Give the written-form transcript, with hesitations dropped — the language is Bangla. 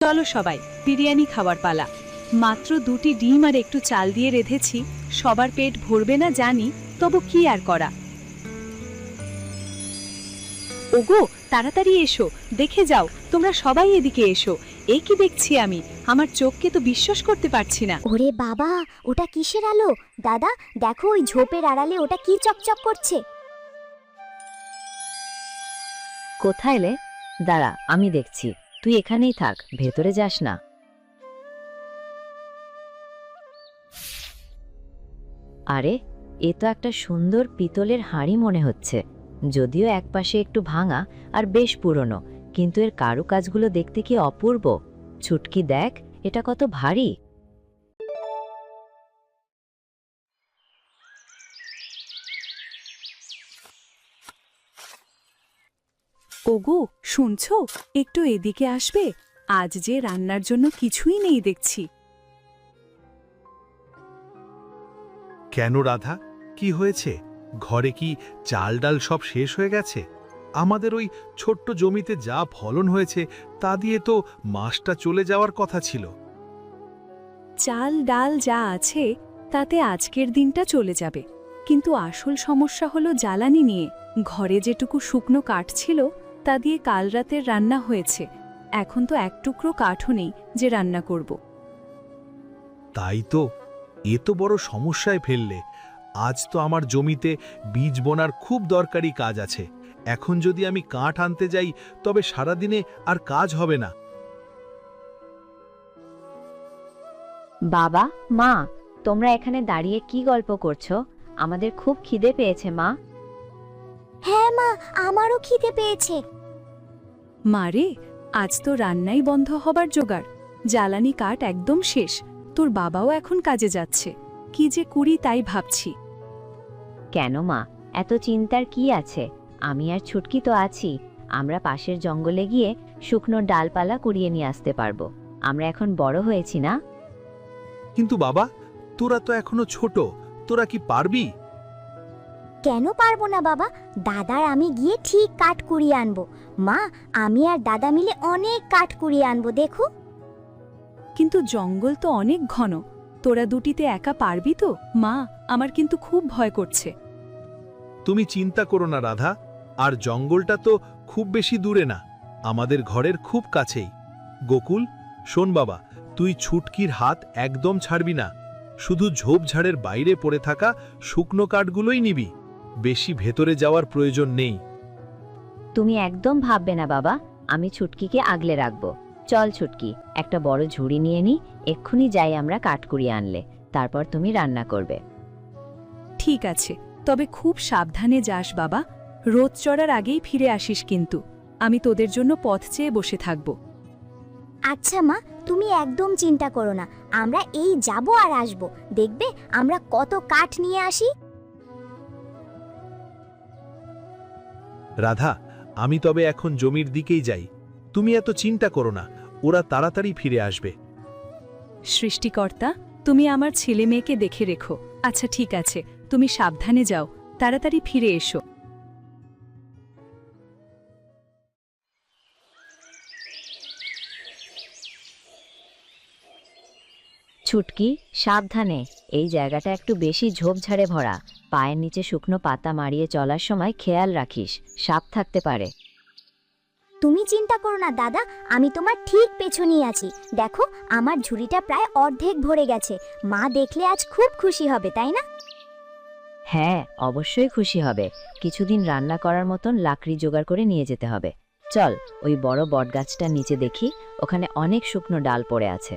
চলো সবাই, বিরিয়ানি খাওয়ার পালা। মাত্র 2টি ডিম আর একটু চাল দিয়ে রেঁধেছি। সবার পেট ভরবে না জানি, তবু কি আর করা। ওগো, তাড়াতাড়ি এসো, দেখে যাও, তোমরা সবাই এদিকে এসো। এ কি দেখছি আমি, আমার চোখকে তো বিশ্বাস করতে পারছি না। ওরে বাবা, ওটা কিসের আলো? দাদা দেখো, ওই ঝোপের আড়ালে ওটা কি চকচক করছে। কোথায় এলে? দাঁড়া, আমি দেখছি। তুই এখানেই থাক, ভেতরে যাস না। আরে, এ তো একটা সুন্দর পিতলের হাঁড়ি মনে হচ্ছে। যদিও একপাশে একটু ভাঙা আর বেশ পুরনো, কিন্তু এর কারুকাজগুলো দেখতে কি অপূর্ব। ছুটকি দেখ, এটা কত ভারী। ওগো, শুনছো? একটু এদিকে আসবে? আজ যে রান্নার জন্য কিছুই নেই দেখছি। কেন রাধা, কি হয়েছে? ঘরে কি চাল ডাল সব শেষ হয়ে গেছে? আমাদের ওই ছোট্ট জমিতে যা ফলন হয়েছে তা দিয়ে তো মাসটা চলে যাওয়ার কথা ছিল। চাল ডাল যা আছে তাতে আজকের দিনটা চলে যাবে, কিন্তু আসল সমস্যা হলো জ্বালানি নিয়ে। ঘরে যেটুকু শুকনো কাঠ ছিল তা দিয়ে কাল রাতের রান্না হয়েছে। এখন তো এক টুকরো কাঠও নেই যে রান্না করব। তাই তো, এ তো বড় সমস্যায় ফেললে। আজ তো আমার জমিতে বীজ বোনার খুব দরকারি কাজ আছে। এখন যদি আমি কাঠ আনতে যাই তবে সারাদিনে আর কাজ হবে না। বাবা, মা, তোমরা এখানে দাঁড়িয়ে কি গল্প করছো? আমাদের খুব খিদে পেয়েছে মা। হ্যাঁ মা, আমারও খিদে পেয়েছে। মারে, আজ তো রান্নাই বন্ধ হবার জোগাড়। জ্বালানি কাঠ একদম শেষ। তোর বাবাও এখন কাজে যাচ্ছে। কি যে করি তাই ভাবছি। কেন মা, এত চিন্তার কি আছে? আমি আর ছুটকি তো আছি। আমরা পাশের জঙ্গলে গিয়ে শুকনো ডালপালা কুড়িয়ে নিয়ে আসতে পারবো। আমরা এখন বড় হয়েছি না? কিন্তু বাবা, তোরা তো এখনো ছোট, তোরা কি পারবি? কেন পারবো না বাবা? দাদার আমি গিয়ে ঠিক কাঠ কুড়িয়ে আনবো। মা, আমি আর দাদা মিলে অনেক কাঠ কুড়িয়ে আনবো, দেখো। কিন্তু জঙ্গল তো অনেক ঘন। তোরা দুটিতে একা পারবি তো? মা, আমার কিন্তু খুব ভয় করছে। তুমি চিন্তা করো না রাধা, আর জঙ্গলটা তো খুব বেশি দূরে না, আমাদের ঘরের খুব কাছেই। গোকুল, শোন বাবা, তুই ছুটকির হাত একদম ছাড়বি না। শুধু ঝোপঝাড়ের বাইরে পড়ে থাকা শুকনো কাঠগুলোই নিবি, বেশি ভেতরে যাওয়ার প্রয়োজন নেই। তুমি একদম ভাববে না বাবা, আমি ছুটকিকে আগলে রাখবো। চল ছুটকি, একটা বড় ঝুড়ি নিয়ে নি, এক্ষুনি যাই আমরা কাঠ কুড়িয়ে আনলে, তারপর তুমি রান্না করবে। ঠিক আছে, তবে খুব সাবধানে যাস বাবা। রোদ চড়ার আগেই ফিরে আসিস কিন্তু। আমি তোদের জন্য পথ চেয়ে বসে থাকব। আচ্ছা মা, তুমি একদম চিন্তা করো না। আমরা এই যাব আর আসবো, দেখবে আমরা কত কাঠ নিয়ে আসি। রাধা, আমি তবে এখন জমির দিকেই যাই। তুমি এত চিন্তা করো না, ওরা তাড়াতাড়ি ফিরে আসবে। সৃষ্টিকর্তা, তুমি আমার ছেলে মেয়েকে দেখে রেখো। আচ্ছা ঠিক আছে, তুমি সাবধানে যাও, তাড়াতাড়ি ফিরে এসো। ছুটকি, সাবধানে। এই জায়গাটা একটু বেশি ঝোপঝাড়ে ভরা। পায়ের নিচে শুকনো পাতা মারিয়ে চলার সময় খেয়াল রাখিস, সাপ থাকতে পারে। তুমি চিন্তা করো না দাদা, আমি তোমার ঠিক পেছনেই আছি। দেখো, আমার ঝুড়িটা প্রায় অর্ধেক ভরে গেছে। মা দেখলে আজ খুব খুশি হবে, তাই না? হ্যাঁ, অবশ্যই খুশি হবে। কিছুদিন রান্না করার মতন লাকড়ি জোগাড় করে নিয়ে যেতে হবে। চল, ওই বড় বটগাছটার নিচে দেখি, ওখানে অনেক শুকনো ডাল পড়ে আছে।